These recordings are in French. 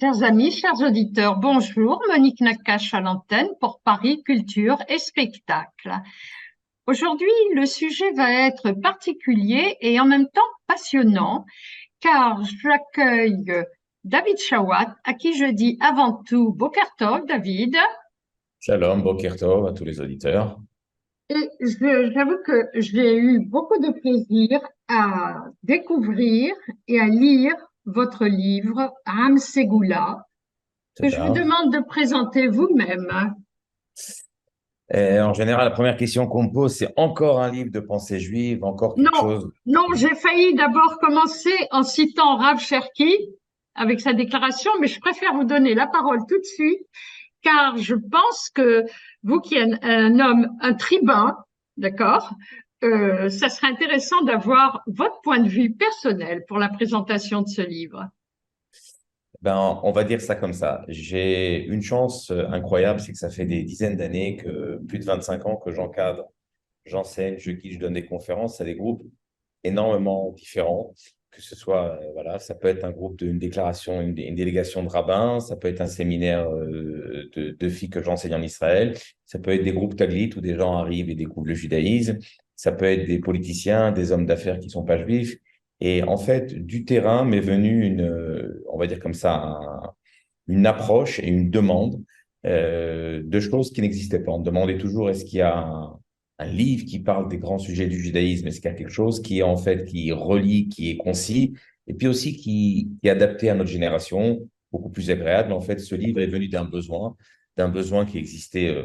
Chers amis, chers auditeurs, bonjour. Monique Nakache à l'antenne pour Paris Culture et Spectacle. Aujourd'hui, le sujet va être particulier et en même temps passionnant car j'accueille David Chawat à qui je dis avant tout Boker Tov, David. Shalom, Boker Tov à tous les auditeurs. Et j'avoue que j'ai eu beaucoup de plaisir à découvrir et à lire votre livre, Am Segula, que je vous C'est-à-dire, demande de présenter vous-même. en général, la première question qu'on me pose, c'est encore un livre de pensée juive, encore quelque Non, chose. non, j'ai failli d'abord commencer en citant Rav Cherki avec sa déclaration, mais je préfère vous donner la parole tout de suite, car je pense que vous qui êtes un homme, un tribun, d'accord, ça serait intéressant d'avoir votre point de vue personnel pour la présentation de ce livre. Ben, on va dire ça comme ça. J'ai une chance incroyable, c'est que ça fait des dizaines d'années, plus de 25 ans que j'encadre, j'enseigne, je guide, je donne des conférences à des groupes énormément différents. Que ce soit, voilà, ça peut être un groupe d'une déclaration, une délégation de rabbins, ça peut être un séminaire de filles que j'enseigne en Israël, ça peut être des groupes taglites où des gens arrivent et découvrent le judaïsme, ça peut être des politiciens, des hommes d'affaires qui ne sont pas juifs. Et en fait, du terrain m'est venue on va dire comme ça, une approche et une demande de choses qui n'existaient pas. On me demandait toujours est-ce qu'il y a un livre qui parle des grands sujets du judaïsme, est-ce qu'il y a quelque chose qui est en fait qui relie, qui est concis, et puis aussi qui est adapté à notre génération, beaucoup plus agréable. En fait, ce livre est venu d'un besoin qui existait,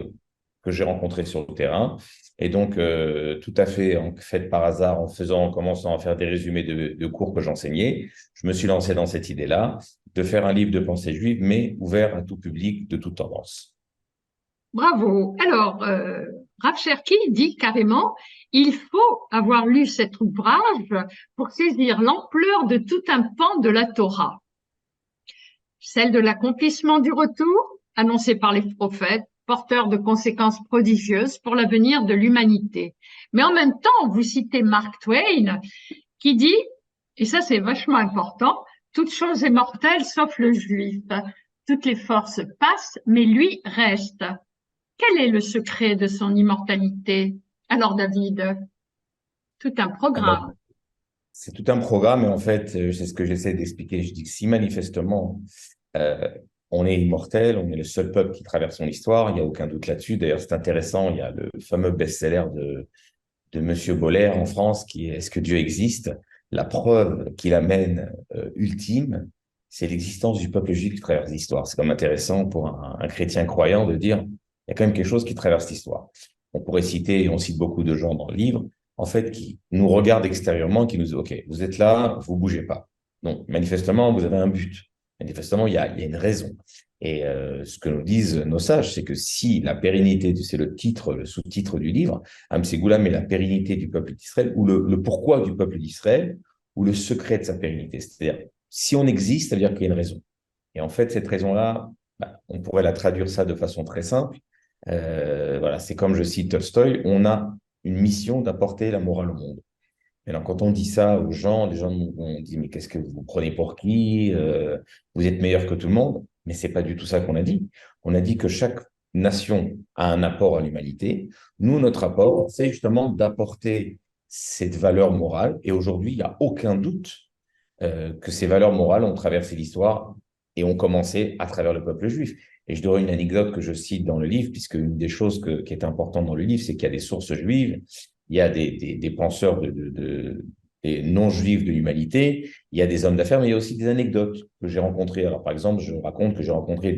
que j'ai rencontré sur le terrain. Et donc, tout à fait, en fait par hasard, en commençant à faire des résumés de cours que j'enseignais, je me suis lancé dans cette idée-là de faire un livre de pensée juive, mais ouvert à tout public, de toute tendance. Bravo. Alors, Rav Cherki dit carrément, il faut avoir lu cet ouvrage pour saisir l'ampleur de tout un pan de la Torah, celle de l'accomplissement du retour, annoncé par les prophètes, porteur de conséquences prodigieuses pour l'avenir de l'humanité. Mais en même temps, vous citez Mark Twain qui dit, et ça c'est vachement important, toute chose est mortelle sauf le juif. Toutes les forces passent, mais lui reste. Quel est le secret de son immortalité? Alors David, tout un Alors, programme. c'est tout un programme, et en fait, c'est ce que j'essaie d'expliquer. Je dis que si manifestement, euh, on est immortel, on est le seul peuple qui traverse son histoire, il n'y a aucun doute là-dessus. D'ailleurs, c'est intéressant, il y a le fameux best-seller de Monsieur Boller en France qui est Est-ce que Dieu existe? La preuve qu'il amène ultime, c'est l'existence du peuple juif qui traverse l'histoire. C'est comme intéressant pour un chrétien croyant de dire il y a quand même quelque chose qui traverse l'histoire. On pourrait citer, et on cite beaucoup de gens dans le livre, en fait, qui nous regardent extérieurement, qui nous disent OK, vous êtes là, vous bougez pas. Donc, manifestement, vous avez un but. Manifestement, il y a une raison. Et ce que nous disent nos sages, c'est que si la pérennité, c'est le titre, le sous-titre du livre, Amségoulam est la pérennité du peuple d'Israël, ou le pourquoi du peuple d'Israël, ou le secret de sa pérennité. C'est-à-dire, si on existe, ça veut dire qu'il y a une raison. Et en fait, cette raison-là, bah, on pourrait la traduire ça de façon très simple. Voilà, c'est comme je cite Tolstoï, on a une mission d'apporter la morale au monde. Et alors, quand on dit ça aux gens, les gens on dit, mais qu'est-ce que vous vous prenez pour qui? Vous êtes meilleur que tout le monde. Mais c'est pas du tout ça qu'on a dit. On a dit que chaque nation a un apport à l'humanité. Nous, notre apport, c'est justement d'apporter cette valeur morale. Et aujourd'hui, il n'y a aucun doute que ces valeurs morales ont traversé l'histoire et ont commencé à travers le peuple juif. Et je donnerai une anecdote que je cite dans le livre, puisque une des choses qui est importante dans le livre, c'est qu'il y a des sources juives, il y a des penseurs des non-juifs de l'humanité, il y a des hommes d'affaires, mais il y a aussi des anecdotes que j'ai rencontrées. Alors, par exemple, je raconte que j'ai rencontré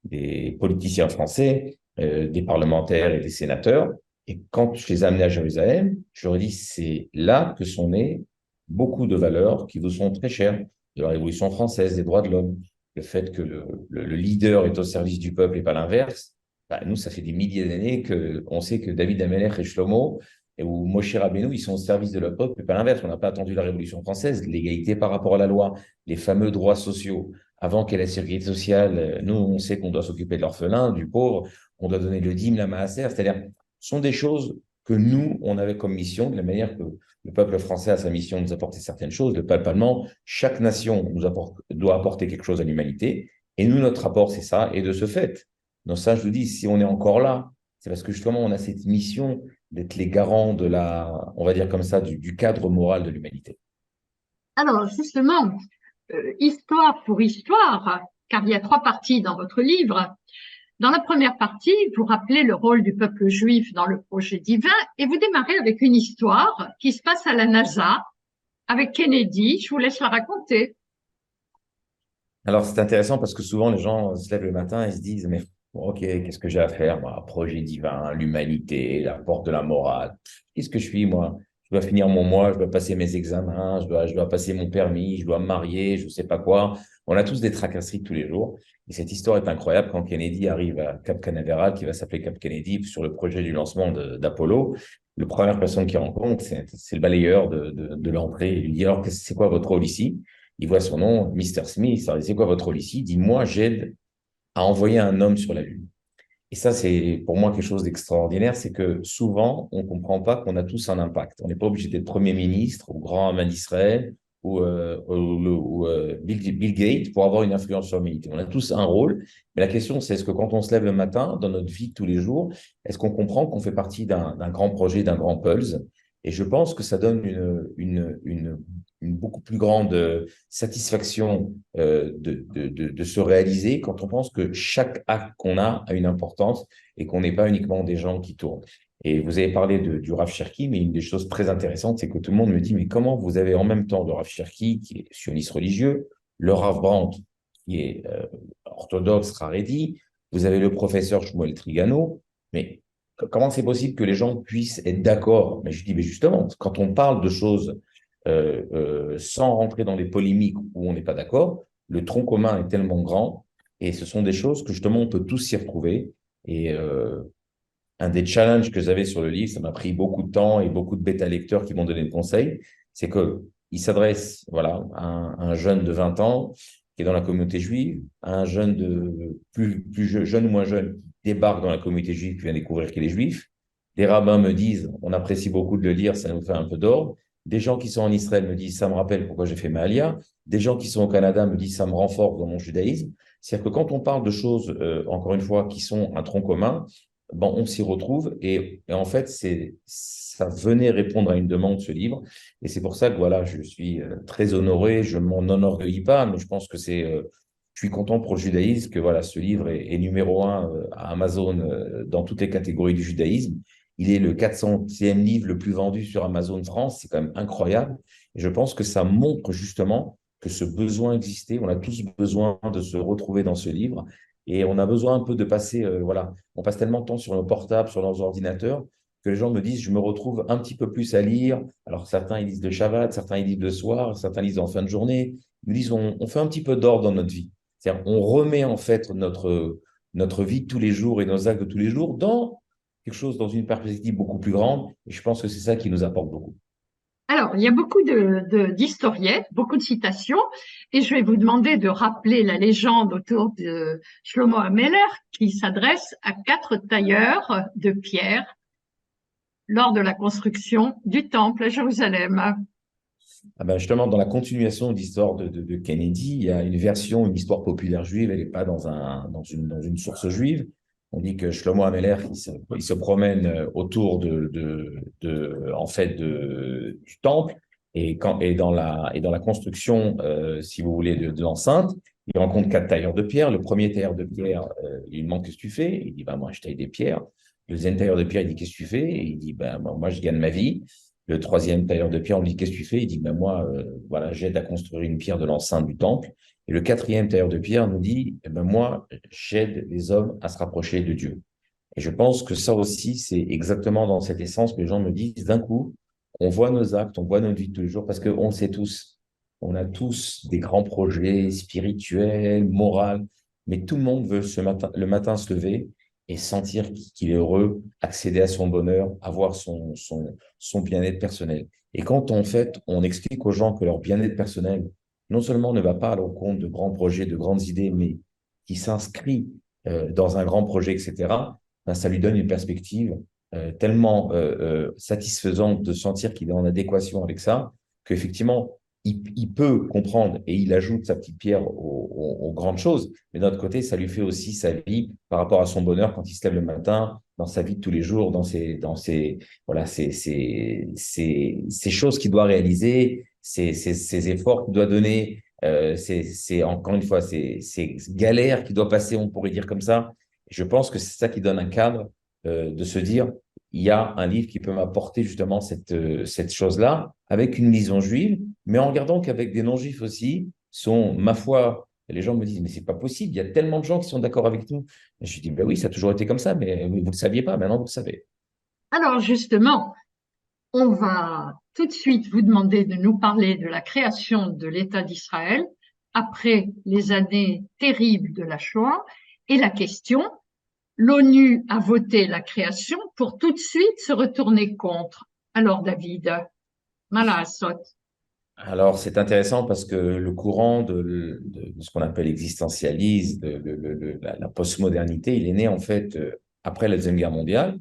des politiciens français, des parlementaires et des sénateurs, et quand je les ai amenés à Jérusalem, je leur ai dit, c'est là que sont nées beaucoup de valeurs qui vous sont très chères, de la Révolution française, des droits de l'homme, le fait que le leader est au service du peuple et pas l'inverse. Bah, nous, ça fait des milliers d'années qu'on sait que David Amelech et Shlomo ou Moshe Rabbeinu, ils sont au service de leur peuple et pas l'inverse. On n'a pas attendu la Révolution française, l'égalité par rapport à la loi, les fameux droits sociaux. Avant qu'il y ait la sécurité sociale, nous, on sait qu'on doit s'occuper de l'orphelin, du pauvre, on doit donner le dîme, la maaser, c'est-à-dire, ce sont des choses que nous, on avait comme mission, de la manière que le peuple français a sa mission de nous apporter certaines choses, le peuple allemand, chaque nation doit apporter quelque chose à l'humanité. Et nous, notre rapport, c'est ça. Et de ce fait, donc ça, je vous dis, si on est encore là, c'est parce que justement, on a cette mission d'être les garants de la, on va dire comme ça, du cadre moral de l'humanité. Alors, justement, histoire pour histoire, car il y a trois parties dans votre livre. Dans la première partie, vous rappelez le rôle du peuple juif dans le projet divin et vous démarrez avec une histoire qui se passe à la NASA avec Kennedy. Je vous laisse la raconter. Alors, c'est intéressant parce que souvent, les gens se lèvent le matin et se disent, mais bon, OK, qu'est-ce que j'ai à faire, moi? Projet divin, l'humanité, la porte de la morale. Qu'est-ce que je suis, moi? Je dois finir mon mois, je dois passer mes examens, je dois passer mon permis, je dois me marier, je ne sais pas quoi. On a tous des tracasseries tous les jours. Et cette histoire est incroyable quand Kennedy arrive à Cap Canaveral, qui va s'appeler Cap Kennedy, sur le projet du lancement d'Apollo. La première personne qu'il rencontre, c'est le balayeur de l'entrée. Il lui dit, alors, c'est quoi votre rôle ici? Il voit son nom, Mr. Smith. Alors, c'est quoi votre rôle ici? Il dit, moi, j'aide à envoyer un homme sur la Lune. Et ça, c'est pour moi quelque chose d'extraordinaire, c'est que souvent, on ne comprend pas qu'on a tous un impact. On n'est pas obligé d'être Premier ministre ou grand homme d'Israël ou Bill Gates pour avoir une influence sur l'humanité. On a tous un rôle, mais la question, c'est est-ce que quand on se lève le matin, dans notre vie de tous les jours, est-ce qu'on comprend qu'on fait partie d'un grand projet, d'un grand pulse? Et je pense que ça donne une beaucoup plus grande satisfaction de se réaliser quand on pense que chaque acte qu'on a une importance et qu'on n'est pas uniquement des gens qui tournent. Et vous avez parlé du Rav Cherki, mais une des choses très intéressantes, c'est que tout le monde me dit, mais comment vous avez en même temps le Rav Cherki, qui est sioniste religieux, le Rav Brandt, qui est orthodoxe, Haredi, vous avez le professeur Shmuel Trigano, mais comment c'est possible que les gens puissent être d'accord? Mais je dis, mais justement, quand on parle de choses sans rentrer dans des polémiques où on n'est pas d'accord, le tronc commun est tellement grand et ce sont des choses que justement on peut tous s'y retrouver. Et un des challenges que j'avais sur le livre, ça m'a pris beaucoup de temps et beaucoup de bêta-lecteurs qui m'ont donné des conseils, c'est qu'il s'adresse voilà, à un jeune de 20 ans qui est dans la communauté juive, à un jeune de plus jeune ou moins jeune qui débarque dans la communauté juive, qui vient découvrir qu'il est juif. Des rabbins me disent, on apprécie beaucoup de le lire, ça nous fait un peu d'ordre. Des gens qui sont en Israël me disent, ça me rappelle pourquoi j'ai fait ma alia. Des gens qui sont au Canada me disent, ça me renforce dans mon judaïsme. C'est-à-dire que quand on parle de choses, encore une fois, qui sont un tronc commun, bon, on s'y retrouve et en fait, ça venait répondre à une demande, ce livre. Et c'est pour ça que voilà, je suis très honoré, je m'en enorgueillis pas, mais je pense que je suis content pour le judaïsme que voilà, ce livre est numéro un à Amazon dans toutes les catégories du judaïsme. Il est le 400e livre le plus vendu sur Amazon France, c'est quand même incroyable. Et je pense que ça montre justement que ce besoin existait. On a tous besoin de se retrouver dans ce livre. Et on a besoin un peu de passer, voilà, on passe tellement de temps sur nos portables, sur nos ordinateurs, que les gens me disent, je me retrouve un petit peu plus à lire. Alors certains, ils lisent le Shabbat, certains, ils lisent le soir, certains lisent en fin de journée. Ils me disent, on fait un petit peu d'ordre dans notre vie. C'est-à-dire, on remet en fait notre vie de tous les jours et nos actes de tous les jours dans quelque chose, dans une perspective beaucoup plus grande. Et je pense que c'est ça qui nous apporte beaucoup. Alors, il y a beaucoup d'historiens, beaucoup de citations, et je vais vous demander de rappeler la légende autour de Shlomo Ameler qui s'adresse à quatre tailleurs de pierre lors de la construction du temple à Jérusalem. Ah ben justement, dans la continuation de l'histoire de Kennedy, il y a une version, une histoire populaire juive, elle n'est pas dans une source juive. On dit que Shlomo Ameler, il se promène autour en fait, du temple et dans la construction, si vous voulez, de l'enceinte. Il rencontre quatre tailleurs de pierre. Le premier tailleur de pierre, il lui demande qu'est-ce que tu fais? Il dit, bah, moi, je taille des pierres. Le deuxième tailleur de pierre, il dit, qu'est-ce que tu fais? Et il dit, bah, moi, je gagne ma vie. Le troisième tailleur de pierre, on lui dit, qu'est-ce que tu fais? Il dit, ben moi, voilà, j'aide à construire une pierre de l'enceinte du temple. Et le quatrième tailleur de pierre nous dit, eh ben moi, j'aide les hommes à se rapprocher de Dieu. Et je pense que ça aussi, c'est exactement dans cette essence que les gens me disent, d'un coup, on voit nos actes, on voit notre vie de tous les jours, parce qu'on le sait tous. On a tous des grands projets spirituels, moraux, mais tout le monde veut le matin se lever et sentir qu'il est heureux, accéder à son bonheur, avoir son bien-être personnel. Et quand en fait, on explique aux gens que leur bien-être personnel, non seulement ne va pas à l'encontre de grands projets, de grandes idées, mais qui s'inscrit dans un grand projet, etc., ben, ça lui donne une perspective tellement satisfaisante de sentir qu'il est en adéquation avec ça, qu'effectivement, il peut comprendre et il ajoute sa petite pierre aux grandes choses. Mais d'un autre côté, ça lui fait aussi sa vie par rapport à son bonheur quand il se lève le matin, dans sa vie de tous les jours, voilà, ces choses qu'il doit réaliser, ces efforts qu'il doit donner, encore une fois, ces galères qu'il doit passer, on pourrait dire comme ça. Je pense que c'est ça qui donne un cadre de se dire, il y a un livre qui peut m'apporter justement cette chose-là, avec une vision juive, mais en regardant qu'avec des non-juifs aussi, sont, ma foi, les gens me disent, mais c'est pas possible, il y a tellement de gens qui sont d'accord avec nous. Et je dis, ben oui, ça a toujours été comme ça, mais vous ne le saviez pas, maintenant vous le savez. Alors justement, on va tout de suite vous demander de nous parler de la création de l'État d'Israël après les années terribles de la Shoah et la question, l'ONU a voté la création pour tout de suite se retourner contre. Alors David, Malassot. Alors, c'est intéressant parce que le courant de ce qu'on appelle l'existentialisme, la postmodernité, il est né en fait après la Deuxième Guerre mondiale.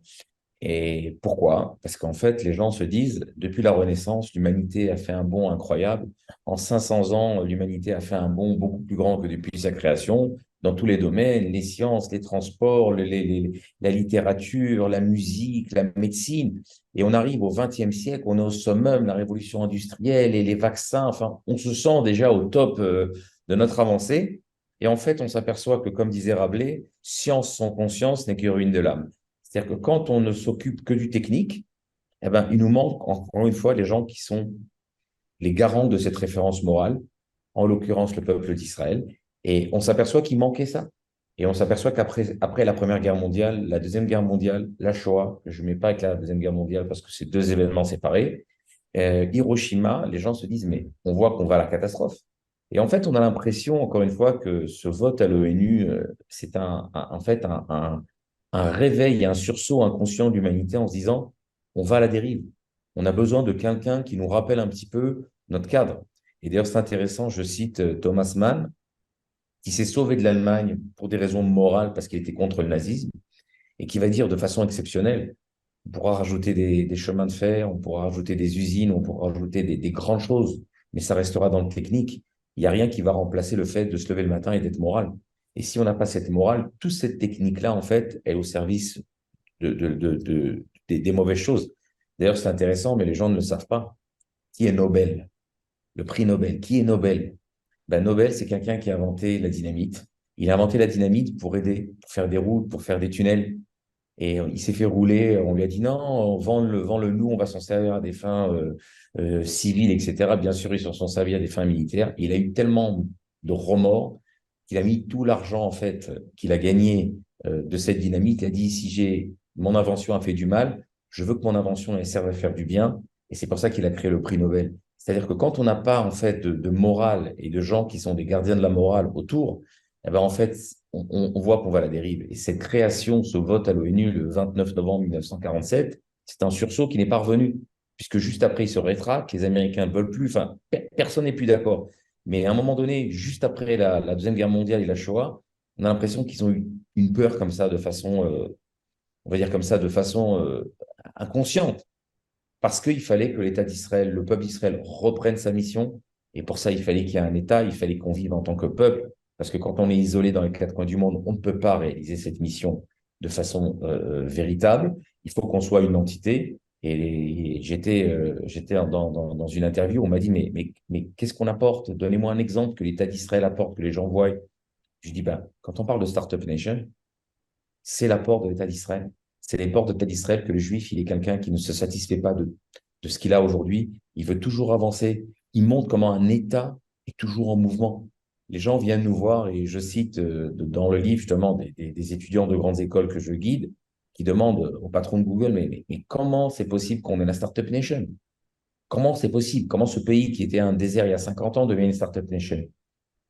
Et pourquoi? Parce qu'en fait, les gens se disent, depuis la Renaissance, l'humanité a fait un bond incroyable. En 500 ans, l'humanité a fait un bond beaucoup plus grand que depuis sa création, dans tous les domaines, les sciences, les transports, la littérature, la musique, la médecine. Et on arrive au XXe siècle, on est au summum, la révolution industrielle et les vaccins. Enfin, on se sent déjà au top de notre avancée. Et en fait, on s'aperçoit que, comme disait Rabelais, science sans conscience n'est que ruine de l'âme. C'est-à-dire que quand on ne s'occupe que du technique, eh ben, il nous manque encore une fois les gens qui sont les garants de cette référence morale, en l'occurrence le peuple d'Israël. Et on s'aperçoit qu'il manquait ça. Et on s'aperçoit qu'après la Première Guerre mondiale, la Deuxième Guerre mondiale, la Shoah, je ne mets pas avec la Deuxième Guerre mondiale parce que c'est deux événements séparés, Hiroshima, les gens se disent, mais on voit qu'on va à la catastrophe. Et en fait, on a l'impression, encore une fois, que ce vote à l'ONU, c'est en fait un réveil et un sursaut inconscient de l'humanité en se disant, on va à la dérive. On a besoin de quelqu'un qui nous rappelle un petit peu notre cadre. Et d'ailleurs, c'est intéressant, je cite Thomas Mann, qui s'est sauvé de l'Allemagne pour des raisons morales parce qu'il était contre le nazisme, et qui va dire de façon exceptionnelle, on pourra rajouter des chemins de fer, on pourra rajouter des usines, on pourra rajouter des grandes choses, mais ça restera dans le technique. Il n'y a rien qui va remplacer le fait de se lever le matin et d'être moral. Et si on n'a pas cette morale, toute cette technique-là, en fait, est au service des mauvaises choses. D'ailleurs, c'est intéressant, mais les gens ne le savent pas. Qui est Nobel? Le prix Nobel. Qui est Nobel? Ben, Nobel, c'est quelqu'un qui a inventé la dynamite. Il a inventé la dynamite pour aider, pour faire des routes, pour faire des tunnels. Et il s'est fait rouler. On lui a dit non, vends-le nous, on va s'en servir à des fins civiles, etc. Bien sûr, ils s'en sont servis à des fins militaires. Il a eu tellement de remords qu'il a mis tout l'argent en fait qu'il a gagné de cette dynamite. Il a dit si j'ai mon invention a fait du mal, je veux que mon invention elle serve à faire du bien. Et c'est pour ça qu'il a créé le prix Nobel. C'est-à-dire que quand on n'a pas en fait de morale et de gens qui sont des gardiens de la morale autour, eh ben, en fait, on voit qu'on va à la dérive. Et cette création, ce vote à l'ONU le 29 novembre 1947, c'est un sursaut qui n'est pas revenu, puisque juste après, il se rétracte, les Américains ne veulent plus, enfin, personne n'est plus d'accord. Mais à un moment donné, juste après la Deuxième Guerre mondiale et la Shoah, on a l'impression qu'ils ont eu une peur comme ça, de façon, on va dire comme ça, de façon inconsciente, parce qu'il fallait que l'État d'Israël, le peuple d'Israël reprenne sa mission. Et pour ça, il fallait qu'il y ait un État, il fallait qu'on vive en tant que peuple, parce que quand on est isolé dans les quatre coins du monde, on ne peut pas réaliser cette mission de façon véritable. Il faut qu'on soit une entité. Et j'étais dans une interview, on m'a dit, mais qu'est-ce qu'on apporte? Donnez-moi un exemple que l'État d'Israël apporte, que les gens voient. Je dis, ben, quand on parle de Startup Nation, c'est l'apport de l'État d'Israël. C'est l'apport de l'État d'Israël que le juif, il est quelqu'un qui ne se satisfait pas de ce qu'il a aujourd'hui. Il veut toujours avancer. Il montre comment un État est toujours en mouvement. Les gens viennent nous voir, et je cite dans le livre justement des étudiants de grandes écoles que je guide, qui demandent au patron de Google, mais comment c'est possible qu'on ait la Startup Nation? Comment c'est possible? Comment ce pays qui était un désert il y a 50 ans devient une Startup Nation?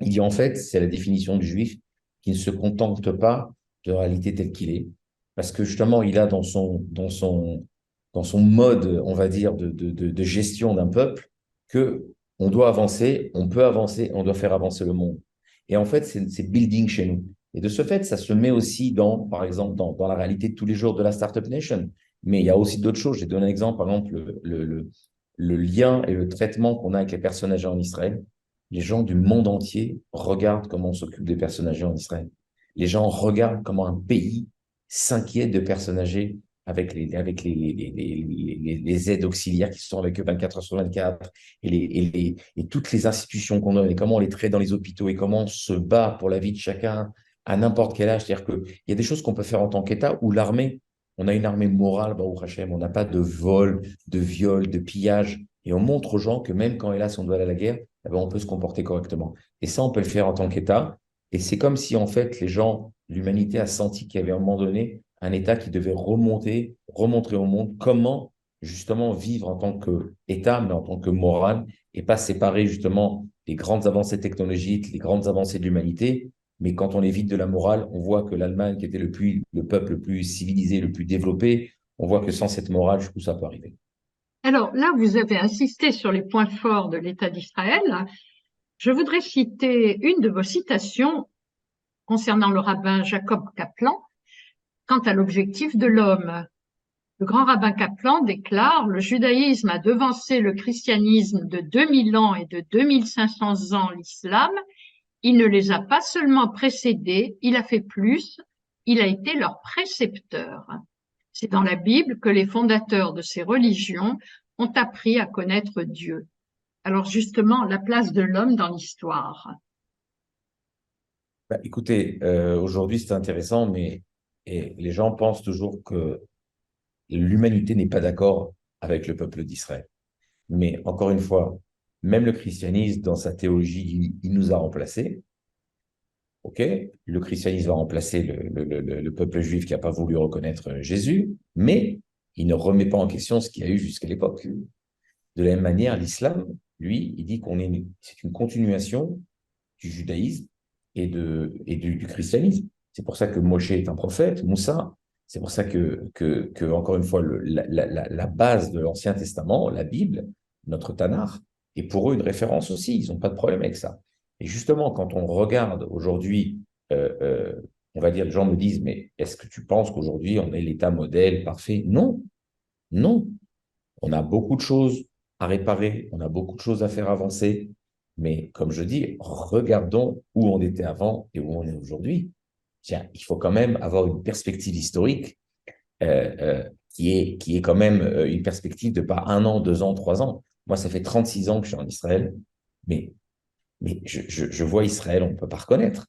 Il dit en fait, c'est la définition du juif qui ne se contente pas de la réalité telle qu'il est, parce que justement, il a dans son mode, on va dire, de gestion d'un peuple, que on doit avancer, on peut avancer, on doit faire avancer le monde. Et en fait, c'est building chez nous. Et de ce fait, ça se met aussi par exemple, dans la réalité de tous les jours de la Startup Nation. Mais il y a aussi d'autres choses. J'ai donné un exemple, par exemple, le lien et le traitement qu'on a avec les personnes âgées en Israël. Les gens du monde entier regardent comment on s'occupe des personnes âgées en Israël. Les gens regardent comment un pays s'inquiète de personnes âgées avec les aides auxiliaires qui sont avec eux 24 heures sur 24 et toutes les institutions qu'on donne et comment on les traite dans les hôpitaux et comment on se bat pour la vie de chacun à n'importe quel âge. C'est-à-dire qu'il y a des choses qu'on peut faire en tant qu'État ou l'armée. On a une armée morale, Baruch Hashem, on n'a pas de vol, de viol, de pillage. Et on montre aux gens que même quand, hélas, on doit aller à la guerre, eh ben, on peut se comporter correctement. Et ça, on peut le faire en tant qu'État. Et c'est comme si, en fait, les gens, l'humanité a senti qu'il y avait à un moment donné un État qui devait remontrer au monde comment, justement, vivre en tant qu'État, mais en tant que morale, et pas séparer, justement, les grandes avancées technologiques, les grandes avancées de l'humanité. Mais quand on est vide de la morale, on voit que l'Allemagne, qui était le peuple le plus civilisé, le plus développé, on voit que sans cette morale, du coup, ça peut arriver. Alors là, vous avez insisté sur les points forts de l'État d'Israël. Je voudrais citer une de vos citations concernant le rabbin Jacob Kaplan quant à l'objectif de l'homme. Le grand rabbin Kaplan déclare: le judaïsme a devancé le christianisme de 2000 ans et de 2500 ans l'islam. Il ne les a pas seulement précédés, il a fait plus, il a été leur précepteur. C'est dans la Bible que les fondateurs de ces religions ont appris à connaître Dieu. Alors justement, la place de l'homme dans l'histoire. Bah, écoutez, aujourd'hui, c'est intéressant, mais et les gens pensent toujours que l'humanité n'est pas d'accord avec le peuple d'Israël. Mais encore une fois, même le christianisme, dans sa théologie, il nous a remplacés. OK, le christianisme va remplacer le peuple juif qui n'a pas voulu reconnaître Jésus, mais il ne remet pas en question ce qu'il y a eu jusqu'à l'époque. De la même manière, l'islam, lui, il dit c'est une continuation du judaïsme et du christianisme. C'est pour ça que Moshe est un prophète, Moussa. C'est pour ça encore une fois, la base de l'Ancien Testament, la Bible, notre Tanakh, est pour eux une référence aussi. Ils n'ont pas de problème avec ça. Et justement, quand on regarde aujourd'hui, on va dire, les gens me disent, mais est-ce que tu penses qu'aujourd'hui, on est l'État modèle parfait? Non, non. On a beaucoup de choses à réparer, on a beaucoup de choses à faire avancer. Mais comme je dis, regardons où on était avant et où on est aujourd'hui. Tiens, il faut quand même avoir une perspective historique qui est quand même une perspective de pas 1 an, 2 ans, 3 ans. Moi, ça fait 36 ans que je suis en Israël, mais, mais je vois Israël, on ne peut pas reconnaître.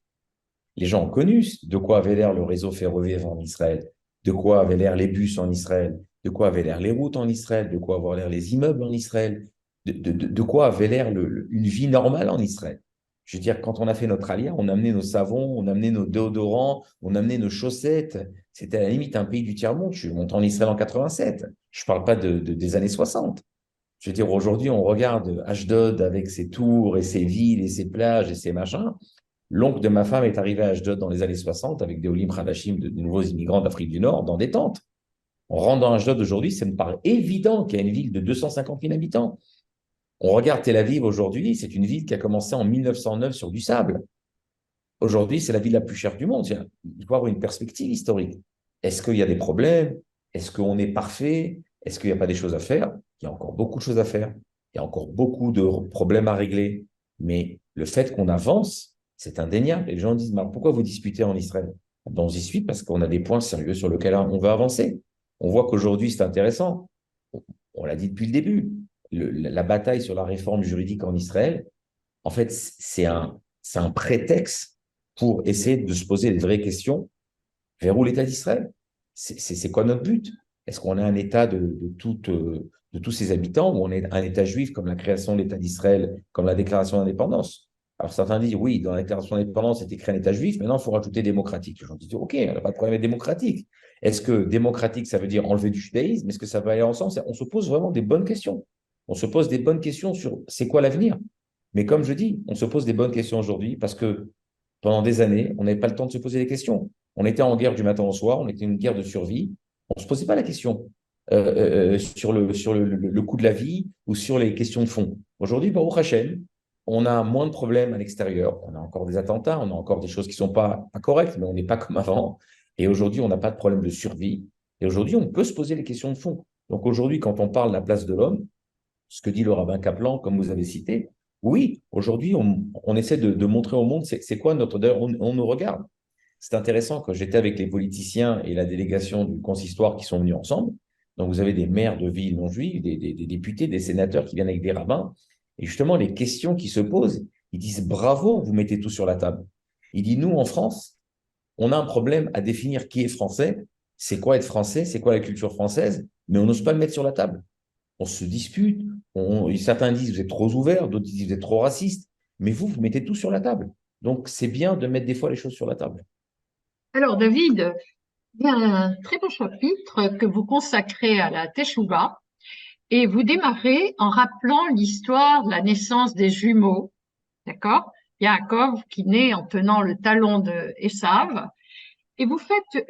Les gens ont connu de quoi avait l'air le réseau ferroviaire en Israël, de quoi avaient l'air les bus en Israël, de quoi avaient l'air les routes en Israël, de quoi avaient l'air les immeubles en Israël, de quoi avait l'air une vie normale en Israël. Je veux dire, quand on a fait notre aliyah, on a amené nos savons, on a amené nos déodorants, on a amené nos chaussettes. C'était à la limite un pays du tiers-monde. Je suis monté en Israël en 87. Je ne parle pas des années 60. Je veux dire, aujourd'hui, on regarde Ashdod avec ses tours et ses villes et ses plages et ses machins. L'oncle de ma femme est arrivé à Ashdod dans les années 60 avec des Olim Hadashim, de nouveaux immigrants d'Afrique du Nord, dans des tentes. On rentre dans Ashdod aujourd'hui, ça me paraît évident qu'il y a une ville de 250 000 habitants. On regarde Tel Aviv aujourd'hui, c'est une ville qui a commencé en 1909 sur du sable. Aujourd'hui, c'est la ville la plus chère du monde. Il faut avoir une perspective historique. Est-ce qu'il y a des problèmes? Est-ce qu'on est parfait? Est-ce qu'il n'y a pas des choses à faire? Il y a encore beaucoup de choses à faire. Il y a encore beaucoup de problèmes à régler. Mais le fait qu'on avance, c'est indéniable. Et les gens disent, mais pourquoi vous disputez en Israël? Ben, on se dispute parce qu'on a des points sérieux sur lesquels on veut avancer. On voit qu'aujourd'hui, c'est intéressant. On l'a dit depuis le début. La bataille sur la réforme juridique en Israël, en fait, c'est un prétexte pour essayer de se poser des vraies questions vers où l'État d'Israël. C'est quoi notre but? Est-ce qu'on est un État de tous ses habitants ou on est un État juif comme la création de l'État d'Israël, comme la déclaration d'indépendance? Alors certains disent, oui, dans la déclaration d'indépendance, c'était créé un État juif, maintenant il faut rajouter démocratique. Les gens disent, OK, on n'a pas de problème avec démocratique. Est-ce que démocratique, ça veut dire enlever du judaïsme? Est-ce que ça va aller ensemble? On se pose vraiment des bonnes questions. On se pose des bonnes questions sur c'est quoi l'avenir? Mais comme je dis, on se pose des bonnes questions aujourd'hui parce que pendant des années, on n'avait pas le temps de se poser des questions. On était en guerre du matin au soir, on était une guerre de survie. On ne se posait pas la question sur le coût de la vie ou sur les questions de fond. Aujourd'hui, Baruch Hashem, on a moins de problèmes à l'extérieur. On a encore des attentats, on a encore des choses qui ne sont pas correctes, mais on n'est pas comme avant. Et aujourd'hui, on n'a pas de problème de survie. Et aujourd'hui, on peut se poser les questions de fond. Donc aujourd'hui, quand on parle de la place de l'homme, ce que dit le rabbin Kaplan, comme vous avez cité, oui, aujourd'hui, on essaie de montrer au monde c'est quoi notre... D'ailleurs, on nous regarde. C'est intéressant, quand j'étais avec les politiciens et la délégation du consistoire qui sont venus ensemble, donc vous avez des maires de villes non juives, des députés, des sénateurs qui viennent avec des rabbins, et justement, les questions qui se posent, ils disent bravo, vous mettez tout sur la table. Il dit, nous, en France, on a un problème à définir qui est français, c'est quoi être français, c'est quoi la culture française, mais on n'ose pas le mettre sur la table. On se dispute, certains disent vous êtes trop ouverts, d'autres disent vous êtes trop racistes, mais vous mettez tout sur la table. Donc c'est bien de mettre des fois les choses sur la table. Alors, David, il y a un très beau chapitre que vous consacrez à la Teshuvah et vous démarrez en rappelant l'histoire de la naissance des jumeaux, d'accord? Yaakov qui naît en tenant le talon de Esav et vous faites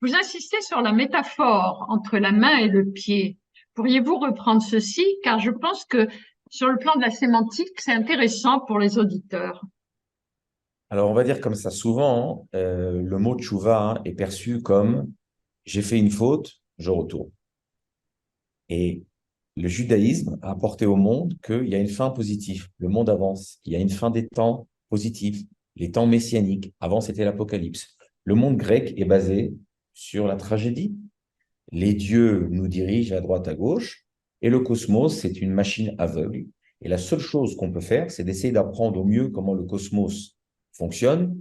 vous insistez sur la métaphore entre la main et le pied. Pourriez-vous reprendre ceci? Car je pense que sur le plan de la sémantique, c'est intéressant pour les auditeurs. Alors on va dire comme ça, souvent, le mot tchouva est perçu comme j'ai fait une faute, je retourne. Et le judaïsme a apporté au monde qu'il y a une fin positive, le monde avance, il y a une fin des temps positifs, les temps messianiques, avant c'était l'Apocalypse. Le monde grec est basé sur la tragédie. Les dieux nous dirigent à droite, à gauche, et le cosmos, c'est une machine aveugle. Et la seule chose qu'on peut faire, c'est d'essayer d'apprendre au mieux comment le cosmos fonctionne.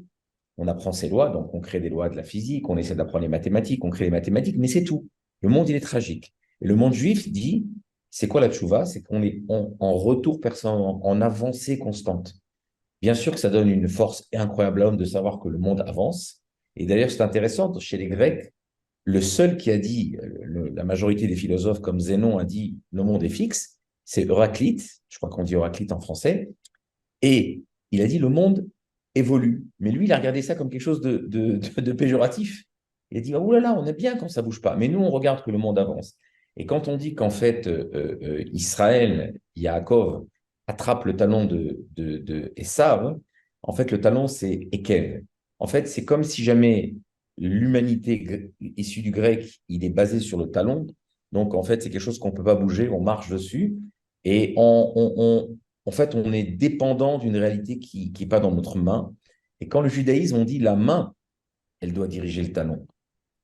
On apprend ses lois, donc on crée des lois de la physique, on essaie d'apprendre les mathématiques, on crée les mathématiques, mais c'est tout. Le monde, il est tragique. Et le monde juif dit, c'est quoi la tchouva? C'est qu'on est en retour permanent, en avancée constante. Bien sûr que ça donne une force incroyable à l'homme de savoir que le monde avance. Et d'ailleurs, c'est intéressant, chez les Grecs, le seul qui a dit, la majorité des philosophes comme Zénon a dit, le monde est fixe, c'est Héraclite, je crois qu'on dit Héraclite en français, et il a dit, le monde évolue. Mais lui, il a regardé ça comme quelque chose de péjoratif. Il a dit, oh là là, on est bien quand ça bouge pas. Mais nous, on regarde que le monde avance. Et quand on dit qu'en fait, Israël, Yaakov, attrape le talon de Esav, en fait, le talon, c'est Ekev. En fait, c'est comme si jamais l'humanité issue du grec, il est basé sur le talon. Donc, en fait, c'est quelque chose qu'on ne peut pas bouger, on marche dessus. Et en fait, on est dépendant d'une réalité qui n'est pas dans notre main. Et quand le judaïsme, on dit la main, elle doit diriger le talon.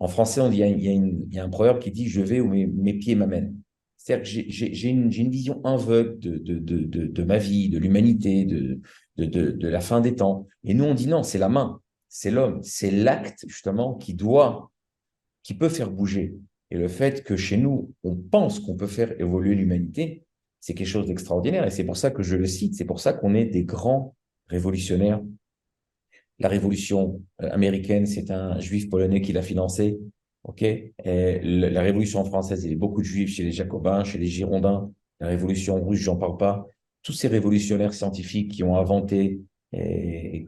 En français, on dit, il y a un proverbe qui dit je vais où mes pieds m'amènent. C'est-à-dire que j'ai une vision aveugle de ma vie, de l'humanité, de la fin des temps. Et nous, on dit non, c'est la main, c'est l'homme, c'est l'acte justement qui peut faire bouger. Et le fait que chez nous, on pense qu'on peut faire évoluer l'humanité, c'est quelque chose d'extraordinaire. Et c'est pour ça que je le cite, c'est pour ça qu'on est des grands révolutionnaires. La révolution américaine, c'est un juif polonais qui l'a financée. Okay. La révolution française, il y a beaucoup de juifs chez les Jacobins, chez les Girondins. La révolution russe, j'en parle pas. Tous ces révolutionnaires scientifiques qui ont inventé,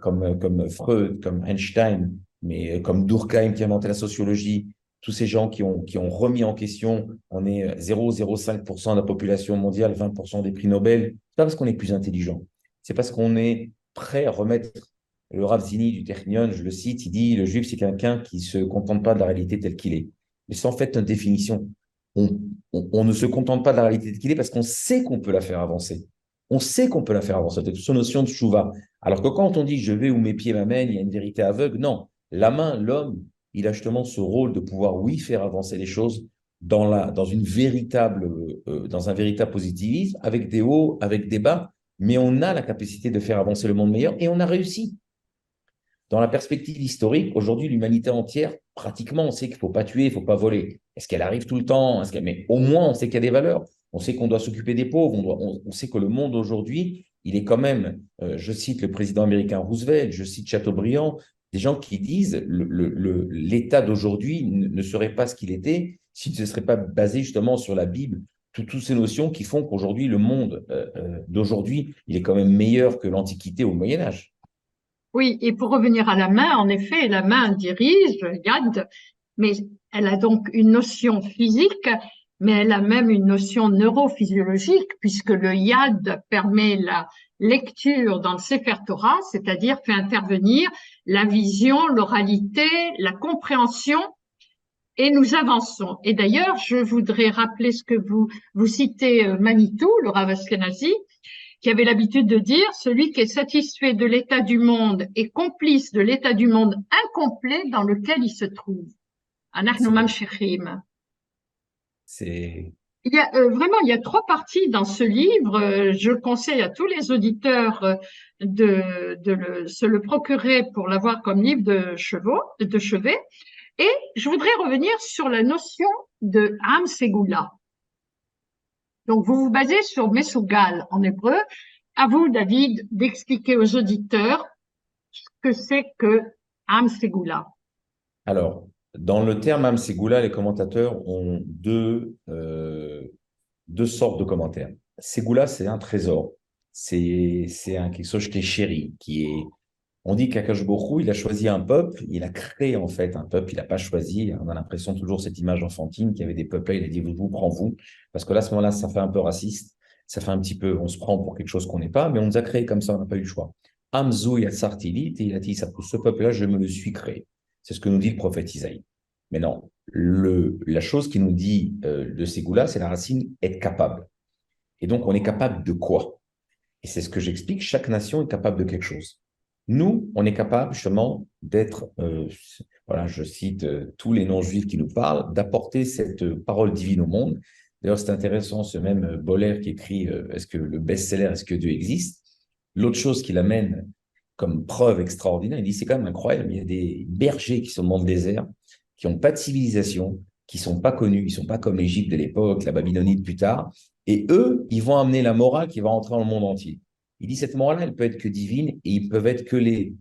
comme Freud, comme Einstein, mais comme Durkheim qui a inventé la sociologie, tous ces gens qui ont remis en question, on est 0,05% de la population mondiale, 20% des prix Nobel. C'est pas parce qu'on est plus intelligent, c'est parce qu'on est prêt à remettre. Le Rav Zini du Technion, je le cite, il dit le juif, c'est quelqu'un qui ne se contente pas de la réalité telle qu'il est. Mais c'est en fait une définition. On ne se contente pas de la réalité telle qu'il est parce qu'on sait qu'on peut la faire avancer. On sait qu'on peut la faire avancer. C'est toute notion de chouva. Alors que quand on dit je vais où mes pieds m'amènent, il y a une vérité aveugle, non. La main, l'homme, il a justement ce rôle de pouvoir, oui, faire avancer les choses dans un véritable positivisme, avec des hauts, avec des bas, mais on a la capacité de faire avancer le monde meilleur et on a réussi. Dans la perspective historique, aujourd'hui, l'humanité entière, pratiquement, on sait qu'il ne faut pas tuer, il ne faut pas voler. Est-ce qu'elle arrive tout le temps? Mais au moins, on sait qu'il y a des valeurs. On sait qu'on doit s'occuper des pauvres. On sait que le monde aujourd'hui, il est quand même, je cite le président américain Roosevelt, je cite Chateaubriand, des gens qui disent l'État d'aujourd'hui ne serait pas ce qu'il était s'il ne se serait pas basé justement sur la Bible. Toutes ces notions qui font qu'aujourd'hui, le monde d'aujourd'hui, il est quand même meilleur que l'Antiquité ou le Moyen Âge. Oui, et pour revenir à la main, en effet, la main dirige, Yad, mais elle a donc une notion physique, mais elle a même une notion neurophysiologique, puisque le Yad permet la lecture dans le Sefer Torah, c'est-à-dire fait intervenir la vision, l'oralité, la compréhension. Et nous avançons. Et d'ailleurs, je voudrais rappeler ce que vous citez Manitou, le Rav Ashkenazi, qui avait l'habitude de dire: celui qui est satisfait de l'état du monde est complice de l'état du monde incomplet dans lequel il se trouve. Anachnu C'est mamshechim. c'est Vraiment, il y a trois parties dans ce livre. Je conseille à tous les auditeurs se le procurer pour l'avoir comme livre de chevet. Et je voudrais revenir sur la notion de Am Segula. Donc, vous vous basez sur Mesugal en hébreu. À vous, David, d'expliquer aux auditeurs ce que c'est que Am Segula. Alors, dans le terme Amsegula, les commentateurs ont deux sortes de commentaires. Segula, c'est un trésor. C'est quelque chose qui est chéri, qui est. On dit qu'Akash Borou, il a choisi un peuple, il a créé en fait un peuple, il n'a pas choisi. On a l'impression toujours cette image enfantine qu'il y avait des peuples là, il a dit vous, prends vous. Parce que là, à ce moment-là, ça fait un peu raciste, ça fait un petit peu, on se prend pour quelque chose qu'on n'est pas, mais on nous a créé comme ça, on n'a pas eu le choix. Amzou Yatsartilit, et il a dit ça, pour ce peuple-là, je me le suis créé. C'est ce que nous dit le prophète Isaïe. Mais non, la chose qui nous dit de Ségoula, c'est la racine être capable. Et donc, on est capable de quoi? Et c'est ce que j'explique, chaque nation est capable de quelque chose. Nous, on est capable justement d'être, voilà, je cite tous les non-juifs qui nous parlent, d'apporter cette parole divine au monde. D'ailleurs, c'est intéressant, ce même Boller qui écrit est-ce que le best-seller, est-ce que Dieu existe? L'autre chose qu'il amène comme preuve extraordinaire, il dit c'est quand même incroyable, il y a des bergers qui sont dans le désert, qui n'ont pas de civilisation, qui ne sont pas connus, ils ne sont pas comme l'Égypte de l'époque, la Babylonite plus tard, et eux, ils vont amener la morale qui va entrer dans le monde entier. Il dit cette morale-là, elle peut être que divine et ils peuvent être que les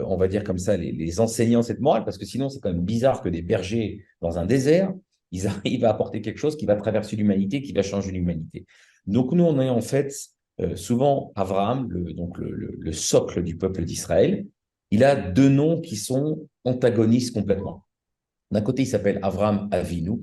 on va dire comme ça, les enseignants de cette morale, parce que sinon, c'est quand même bizarre que des bergers dans un désert, ils arrivent à apporter quelque chose qui va traverser l'humanité, qui va changer l'humanité. Donc, nous, on est en fait souvent Abraham, donc le socle du peuple d'Israël. Il a deux noms qui sont antagonistes complètement. D'un côté, il s'appelle Abraham Avinu,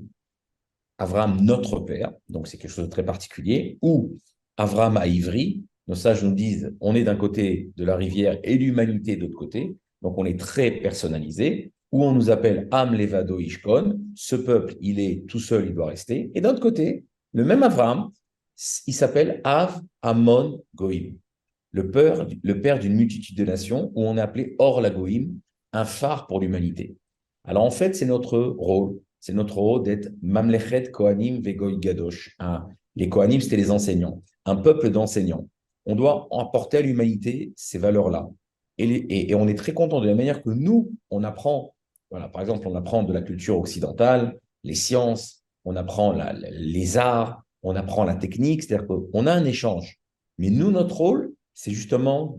Abraham notre père, donc c'est quelque chose de très particulier, ou Abraham à Ivry, nos sages nous disent on est d'un côté de la rivière et l'humanité de l'autre côté, donc on est très personnalisé, ou on nous appelle Am Levado Ishkon, ce peuple il est tout seul, il doit rester, et d'un autre côté, le même Abraham, il s'appelle Av Amon Goïm, le père d'une multitude de nations, où on est appelé Or la Goïm, un phare pour l'humanité. Alors en fait, c'est notre rôle. C'est notre rôle d'être Mamlechet Kohanim Vegoy Gadosh. Les Kohanim, c'était les enseignants, un peuple d'enseignants. On doit apporter à l'humanité ces valeurs-là. Et on est très content de la manière que nous, on apprend, voilà, par exemple, on apprend de la culture occidentale, les sciences, on apprend les arts, on apprend la technique, c'est-à-dire qu'on a un échange. Mais nous, notre rôle, c'est justement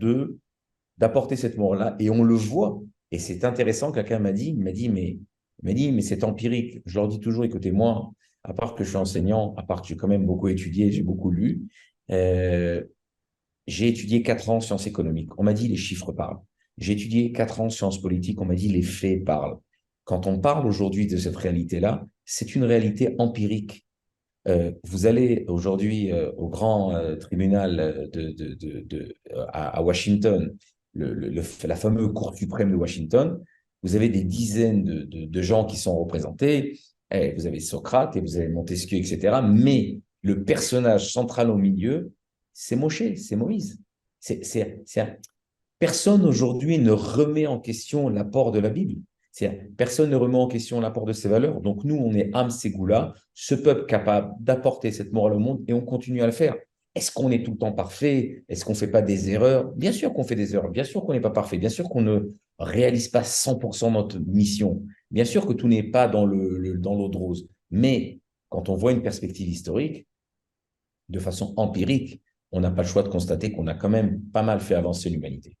d'apporter cette morale-là, et on le voit. Et c'est intéressant, quelqu'un mais c'est empirique. Je leur dis toujours, écoutez, moi, à part que je suis enseignant, à part que j'ai quand même beaucoup étudié, j'ai beaucoup lu, euh, j'ai étudié 4 ans sciences économiques. On m'a dit les chiffres parlent. J'ai étudié 4 ans sciences politiques. On m'a dit les faits parlent. Quand on parle aujourd'hui de cette réalité-là, c'est une réalité empirique. Vous allez aujourd'hui au grand tribunal à Washington, la fameuse Cour suprême de Washington, vous avez des dizaines de gens qui sont représentés. Vous avez Socrate et vous avez Montesquieu, etc. Mais le personnage central au milieu, c'est Moshe, c'est Moïse. Personne aujourd'hui ne remet en question l'apport de la Bible. Personne ne remet en question l'apport de ces valeurs. Donc nous, on est Am Ségoula, ce peuple capable d'apporter cette morale au monde et on continue à le faire. Est-ce qu'on est tout le temps parfait? Est-ce qu'on ne fait pas des erreurs? Bien sûr qu'on fait des erreurs, bien sûr qu'on n'est pas parfait, bien sûr qu'on ne réalise pas 100% notre mission, bien sûr que tout n'est pas dans l'eau de rose. Mais quand on voit une perspective historique, de façon empirique, on n'a pas le choix de constater qu'on a quand même pas mal fait avancer l'humanité.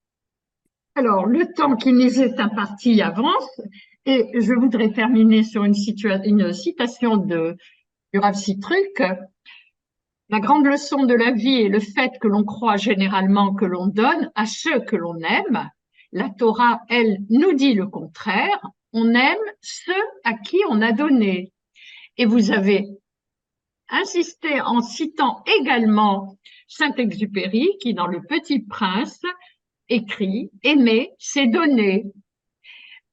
Alors, le temps qui nous est imparti avance et je voudrais terminer sur une citation du Rav Sitruk. La grande leçon de la vie est le fait que l'on croit généralement que l'on donne à ceux que l'on aime. La Torah, elle, nous dit le contraire. On aime ceux à qui on a donné. Et vous avez insisté en citant également Saint-Exupéry qui, dans Le Petit Prince, écrit « Aimer, c'est donner ».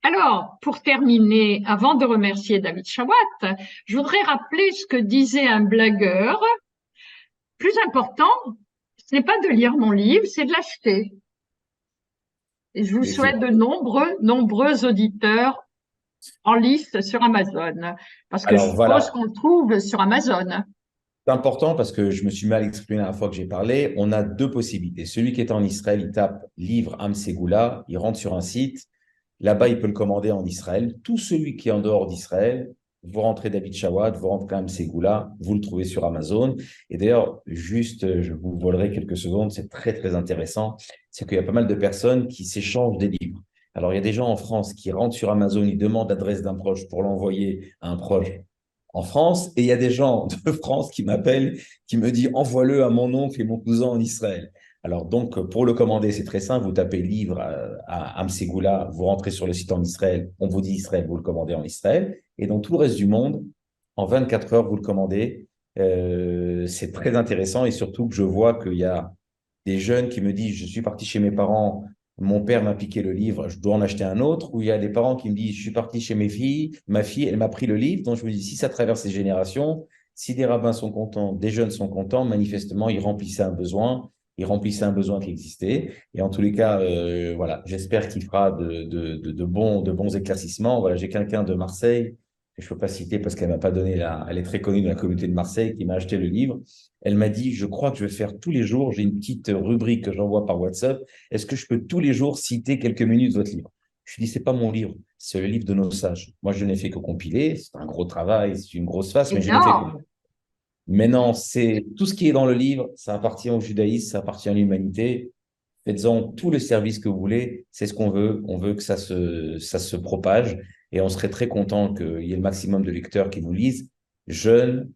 Alors, pour terminer, avant de remercier David Chawat, je voudrais rappeler ce que disait un blagueur. Plus important, ce n'est pas de lire mon livre, c'est de l'acheter. Et je vous souhaite de nombreux auditeurs en liste sur Amazon, parce que je Alors suppose voilà, qu'on le trouve sur Amazon. c'est important parce que je me suis mal exprimé la dernière fois que j'ai parlé. On a deux possibilités. Celui qui est en Israël, il tape livre Amsegula, il rentre sur un site. Là-bas, il peut le commander en Israël. Tout celui qui est en dehors d'Israël, vous rentrez David Chawad, vous rentrez Amsegula, vous le trouvez sur Amazon. Et d'ailleurs, juste, je vous volerai quelques secondes, c'est très, très intéressant. C'est qu'il y a pas mal de personnes qui s'échangent des livres. Alors, il y a des gens en France qui rentrent sur Amazon, ils demandent l'adresse d'un proche pour l'envoyer à un proche en France, et il y a des gens de France qui m'appellent, qui me disent envoie-le à mon oncle et mon cousin en Israël. Alors donc, pour le commander, c'est très simple, vous tapez livre à Amsegula, vous rentrez sur le site en Israël, on vous dit Israël, vous le commandez en Israël, et dans tout le reste du monde, en 24 heures, vous le commandez. C'est très intéressant, et surtout que je vois qu'il y a des jeunes qui me disent, je suis parti chez mes parents, mon père m'a piqué le livre, je dois en acheter un autre, ou il y a des parents qui me disent, je suis parti chez mes filles, ma fille, elle m'a pris le livre, donc je me dis, si ça traverse les générations, si des rabbins sont contents, des jeunes sont contents, manifestement, ils remplissaient un besoin qui existait, et en tous les cas, voilà, j'espère qu'il fera de bons éclaircissements. Voilà, j'ai quelqu'un de Marseille, que je ne peux pas citer parce qu'elle m'a pas donné elle est très connue dans la communauté de Marseille, qui m'a acheté le livre. Elle m'a dit, je crois que je vais faire tous les jours, j'ai une petite rubrique que j'envoie par WhatsApp. Est-ce que je peux tous les jours citer quelques minutes de votre livre? Je lui dis, c'est pas mon livre, c'est le livre de nos sages. Moi, je n'ai fait que compiler, c'est un gros travail, c'est une grosse face, mais je n'ai fait que... Énorme. Maintenant, c'est tout ce qui est dans le livre, ça appartient au judaïsme, ça appartient à l'humanité. Faites-en tout le service que vous voulez, c'est ce qu'on veut. On veut que ça se propage et on serait très content qu'il y ait le maximum de lecteurs qui nous lisent, jeunes,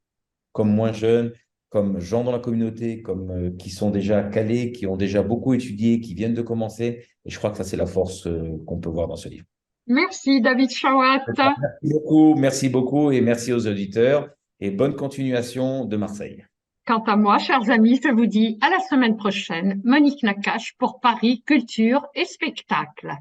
comme moins jeunes, comme gens dans la communauté, comme qui sont déjà calés, qui ont déjà beaucoup étudié, qui viennent de commencer. Et je crois que ça, c'est la force qu'on peut voir dans ce livre. Merci David Chawat. Merci beaucoup et merci aux auditeurs et bonne continuation de Marseille. Quant à moi, chers amis, je vous dis à la semaine prochaine. Monique Nakache pour Paris Culture et Spectacle.